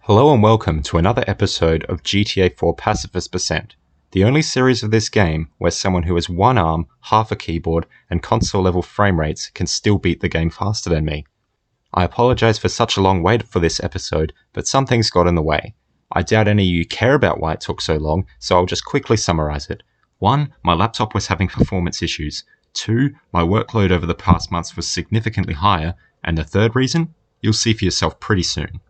Hello and welcome to another episode of GTA 4 Pacifist, the only series of this game where someone who has one arm, half a keyboard, and console level frame rates can still beat the game faster than me. I apologise for such a long wait for this episode, but some things got in the way. I doubt any of you care about why it took so long, so I'll just quickly summarise it. 1. My laptop was having performance issues. 2. My workload over the past months was significantly higher. And the third reason? You'll see for yourself pretty soon.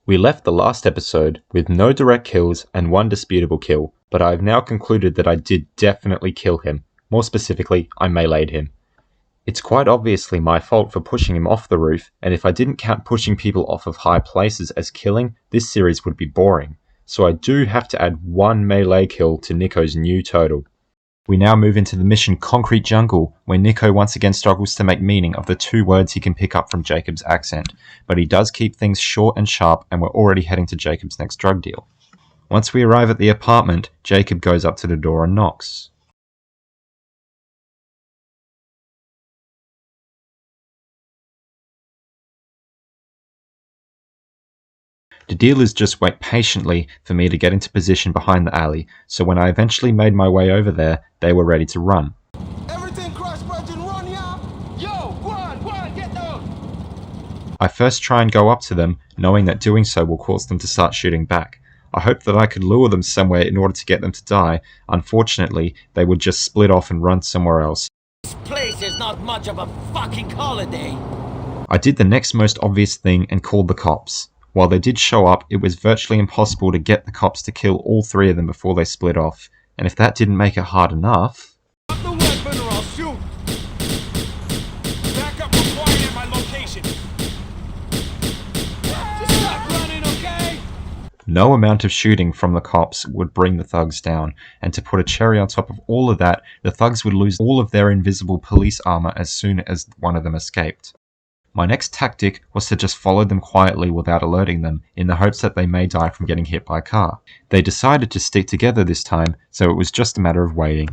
We left the last episode with no direct kills and one disputable kill, but I have now concluded that I did definitely kill him. More specifically, I meleeed him. It's quite obviously my fault for pushing him off the roof, and if I didn't count pushing people off of high places as killing, this series would be boring. So I do have to add one melee kill to Nico's new total. We now move into the mission Concrete Jungle, where Nico once again struggles to make meaning of the 2 words he can pick up from Jacob's accent, but he does keep things short and sharp, and we're already heading to Jacob's next drug deal. Once we arrive at the apartment, Jacob goes up to the door and knocks. The dealers just wait patiently for me to get into position behind the alley, so when I eventually made my way over there, they were ready to run. Everything crash virgin run, yeah? Yo, go on, get down! I first try and go up to them, knowing that doing so will cause them to start shooting back. I hoped that I could lure them somewhere in order to get them to die. Unfortunately, they would just split off and run somewhere else. This place is not much of a fucking holiday. I did the next most obvious thing and called the cops. While they did show up, it was virtually impossible to get the cops to kill all 3 of them before they split off. And if that didn't make it hard enough... Drop the weapon or I'll shoot! Back up required at my location. Just stop running, okay? No amount of shooting from the cops would bring the thugs down, and to put a cherry on top of all of that, the thugs would lose all of their invisible police armor as soon as one of them escaped. My next tactic was to just follow them quietly without alerting them, in the hopes that they may die from getting hit by a car. They decided to stick together this time, so it was just a matter of waiting.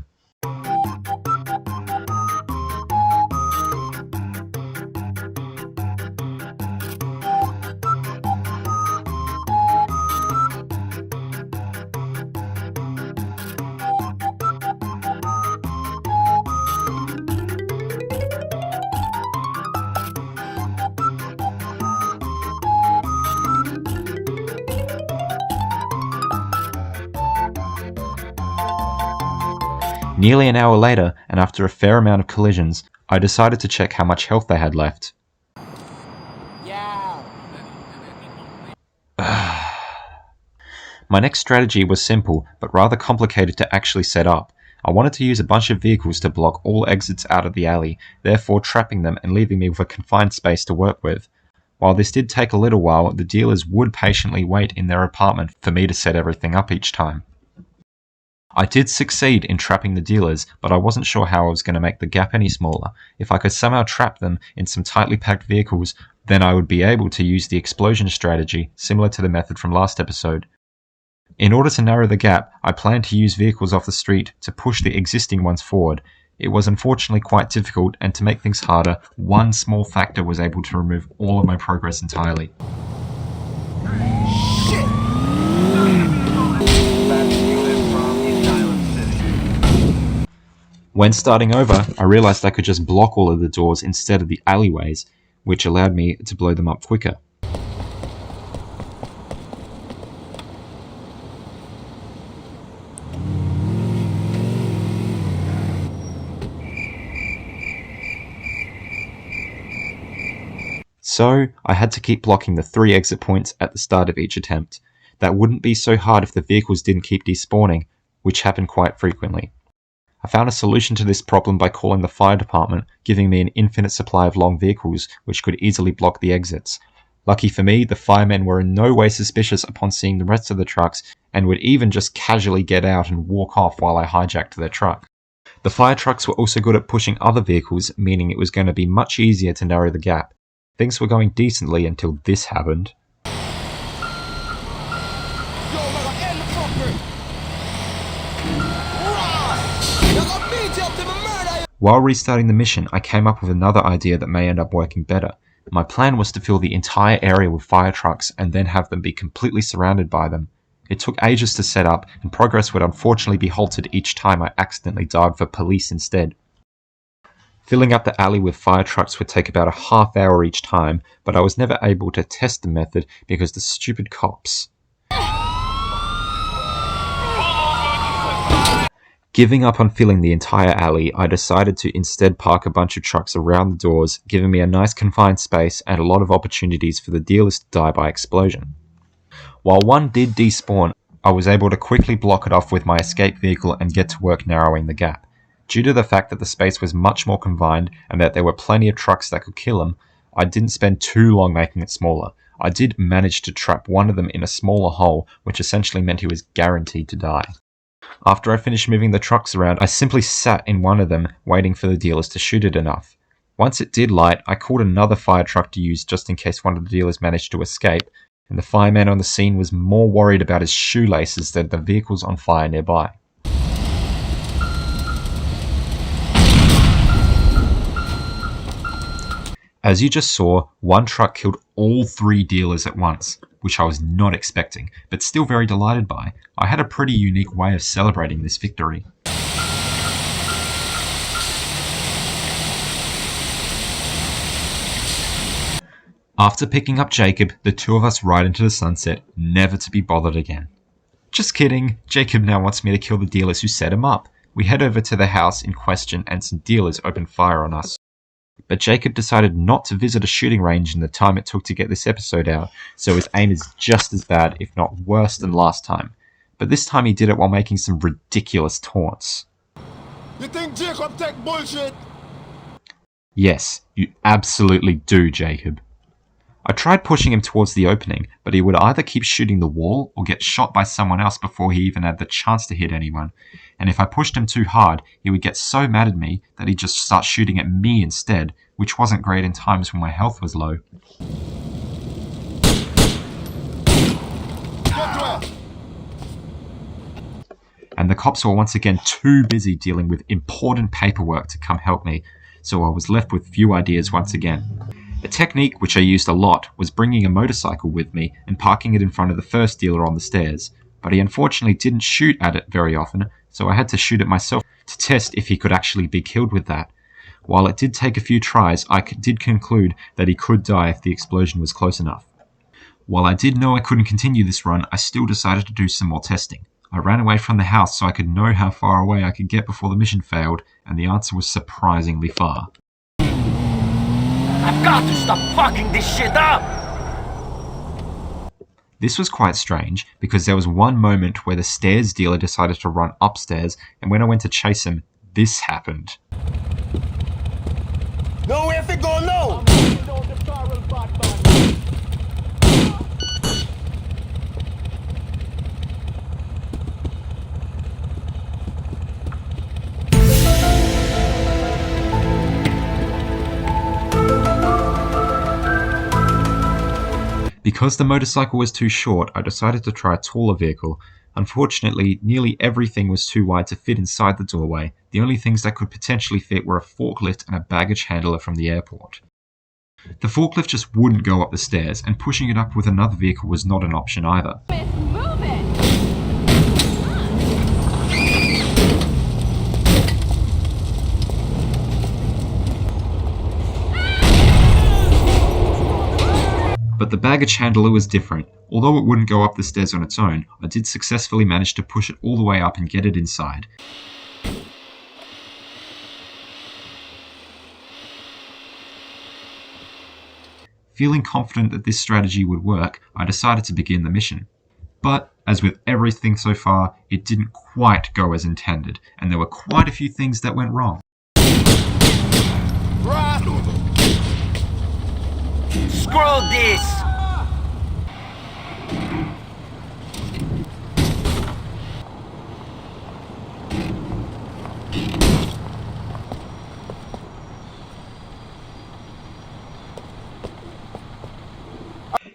Nearly an hour later, and after a fair amount of collisions, I decided to check how much health they had left. Yeah. My next strategy was simple, but rather complicated to actually set up. I wanted to use a bunch of vehicles to block all exits out of the alley, therefore trapping them and leaving me with a confined space to work with. While this did take a little while, the dealers would patiently wait in their apartment for me to set everything up each time. I did succeed in trapping the dealers, but I wasn't sure how I was going to make the gap any smaller. If I could somehow trap them in some tightly packed vehicles, then I would be able to use the explosion strategy, similar to the method from last episode. In order to narrow the gap, I planned to use vehicles off the street to push the existing ones forward. It was unfortunately quite difficult, and to make things harder, one small factor was able to remove all of my progress entirely. When starting over, I realised I could just block all of the doors instead of the alleyways, which allowed me to blow them up quicker. So, I had to keep blocking the 3 exit points at the start of each attempt. That wouldn't be so hard if the vehicles didn't keep despawning, which happened quite frequently. I found a solution to this problem by calling the fire department, giving me an infinite supply of long vehicles which could easily block the exits. Lucky for me, the firemen were in no way suspicious upon seeing the rest of the trucks, and would even just casually get out and walk off while I hijacked their truck. The fire trucks were also good at pushing other vehicles, meaning it was going to be much easier to narrow the gap. Things were going decently until this happened. While restarting the mission, I came up with another idea that may end up working better. My plan was to fill the entire area with fire trucks and then have them be completely surrounded by them. It took ages to set up, and progress would unfortunately be halted each time I accidentally dialed for police instead. Filling up the alley with fire trucks would take about a half hour each time, but I was never able to test the method because the stupid cops. Giving up on filling the entire alley, I decided to instead park a bunch of trucks around the doors, giving me a nice confined space and a lot of opportunities for the dealers to die by explosion. While one did despawn, I was able to quickly block it off with my escape vehicle and get to work narrowing the gap. Due to the fact that the space was much more confined and that there were plenty of trucks that could kill him, I didn't spend too long making it smaller. I did manage to trap one of them in a smaller hole, which essentially meant he was guaranteed to die. After I finished moving the trucks around, I simply sat in one of them, waiting for the dealers to shoot it enough. Once it did light, I called another fire truck to use just in case one of the dealers managed to escape, and the fireman on the scene was more worried about his shoelaces than the vehicles on fire nearby. As you just saw, one truck killed all 3 dealers at once, which I was not expecting, but still very delighted by. I had a pretty unique way of celebrating this victory. After picking up Jacob, the two of us ride into the sunset, never to be bothered again. Just kidding, Jacob now wants me to kill the dealers who set him up. We head over to the house in question and some dealers open fire on us. But Jacob decided not to visit a shooting range in the time it took to get this episode out, so his aim is just as bad, if not worse than last time. But this time he did it while making some ridiculous taunts. You think Jacob take bullshit? Yes, you absolutely do, Jacob. I tried pushing him towards the opening, but he would either keep shooting the wall or get shot by someone else before he even had the chance to hit anyone. And if I pushed him too hard, he would get so mad at me that he'd just start shooting at me instead, which wasn't great in times when my health was low. And the cops were once again too busy dealing with important paperwork to come help me, so I was left with few ideas once again. A technique which I used a lot was bringing a motorcycle with me and parking it in front of the first dealer on the stairs, but he unfortunately didn't shoot at it very often, so I had to shoot it myself to test if he could actually be killed with that. While it did take a few tries, I did conclude that he could die if the explosion was close enough. While I did know I couldn't continue this run, I still decided to do some more testing. I ran away from the house so I could know how far away I could get before the mission failed, and the answer was surprisingly far. I've got to stop fucking this shit up! This was quite strange, because there was one moment where the stairs dealer decided to run upstairs, and when I went to chase him, this happened. Nowhere to go now! Because the motorcycle was too short, I decided to try a taller vehicle. Unfortunately, nearly everything was too wide to fit inside the doorway. The only things that could potentially fit were a forklift and a baggage handler from the airport. The forklift just wouldn't go up the stairs, and pushing it up with another vehicle was not an option either. Move it! But the baggage handler was different. Although it wouldn't go up the stairs on its own, I did successfully manage to push it all the way up and get it inside. Feeling confident that this strategy would work, I decided to begin the mission. But, as with everything so far, it didn't quite go as intended, and there were quite a few things that went wrong. Screw this!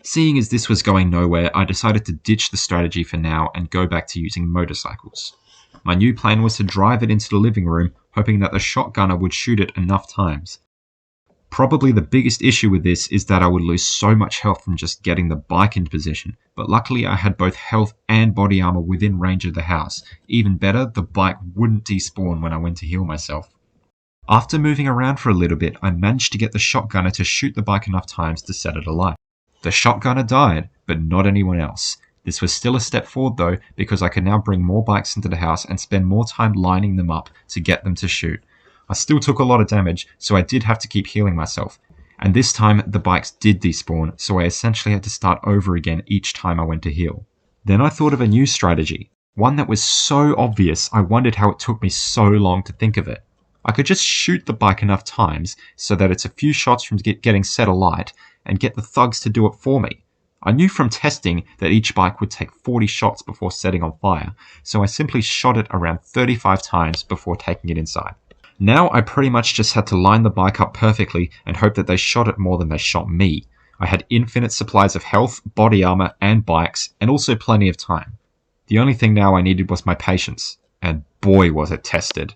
Seeing as this was going nowhere, I decided to ditch the strategy for now and go back to using motorcycles. My new plan was to drive it into the living room, hoping that the shotgunner would shoot it enough times. Probably the biggest issue with this is that I would lose so much health from just getting the bike into position, but luckily I had both health and body armor within range of the house. Even better, the bike wouldn't despawn when I went to heal myself. After moving around for a little bit, I managed to get the shotgunner to shoot the bike enough times to set it alight. The shotgunner died, but not anyone else. This was still a step forward though, because I could now bring more bikes into the house and spend more time lining them up to get them to shoot. I still took a lot of damage, so I did have to keep healing myself. And this time, the bikes did despawn, so I essentially had to start over again each time I went to heal. Then I thought of a new strategy, one that was so obvious I wondered how it took me so long to think of it. I could just shoot the bike enough times so that it's a few shots from getting set alight and get the thugs to do it for me. I knew from testing that each bike would take 40 shots before setting on fire, so I simply shot it around 35 times before taking it inside. Now I pretty much just had to line the bike up perfectly and hope that they shot it more than they shot me. I had infinite supplies of health, body armor, and bikes, and also plenty of time. The only thing now I needed was my patience, and boy was it tested.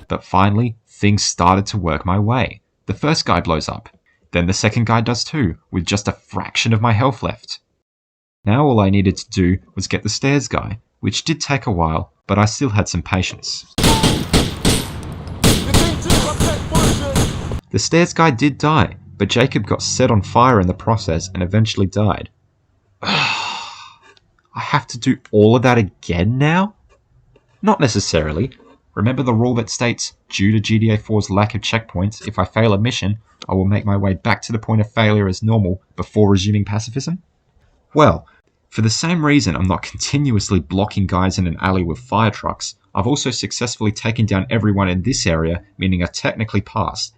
But finally, things started to work my way. The first guy blows up. Then the second guy does too, with just a fraction of my health left. Now all I needed to do was get the stairs guy, which did take a while, but I still had some patience. The stairs guy did die, but Jacob got set on fire in the process and eventually died. I have to do all of that again now? Not necessarily. Remember the rule that states, due to GTA 4's lack of checkpoints, if I fail a mission, I will make my way back to the point of failure as normal before resuming pacifism? Well, for the same reason I'm not continuously blocking guys in an alley with fire trucks, I've also successfully taken down everyone in this area, meaning I technically passed.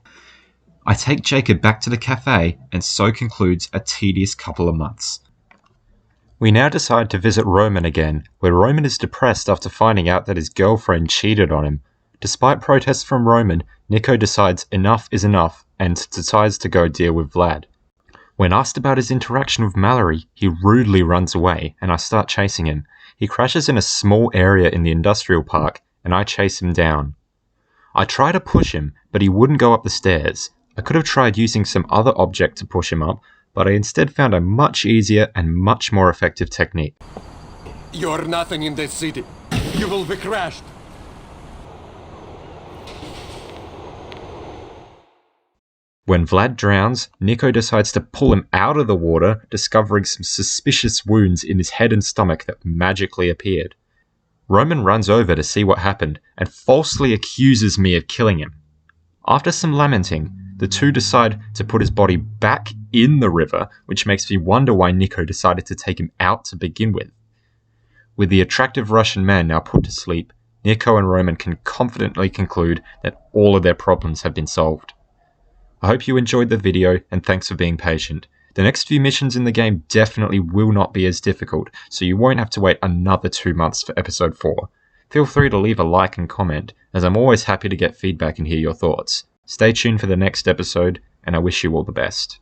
I take Jacob back to the cafe, and so concludes a tedious couple of months. We now decide to visit Roman again, where Roman is depressed after finding out that his girlfriend cheated on him. Despite protests from Roman, Nico decides enough is enough and decides to go deal with Vlad. When asked about his interaction with Mallory, he rudely runs away and I start chasing him. He crashes in a small area in the industrial park and I chase him down. I try to push him, but he wouldn't go up the stairs. I could have tried using some other object to push him up, but I instead found a much easier and much more effective technique. You're nothing in this city. You will be crushed. When Vlad drowns, Nico decides to pull him out of the water, discovering some suspicious wounds in his head and stomach that magically appeared. Roman runs over to see what happened and falsely accuses me of killing him. After some lamenting, the two decide to put his body back in the river, which makes me wonder why Nico decided to take him out to begin with. With the attractive Russian man now put to sleep, Nico and Roman can confidently conclude that all of their problems have been solved. I hope you enjoyed the video and thanks for being patient. The next few missions in the game definitely will not be as difficult, so you won't have to wait another 2 months for episode 4. Feel free to leave a like and comment, as I'm always happy to get feedback and hear your thoughts. Stay tuned for the next episode, and I wish you all the best.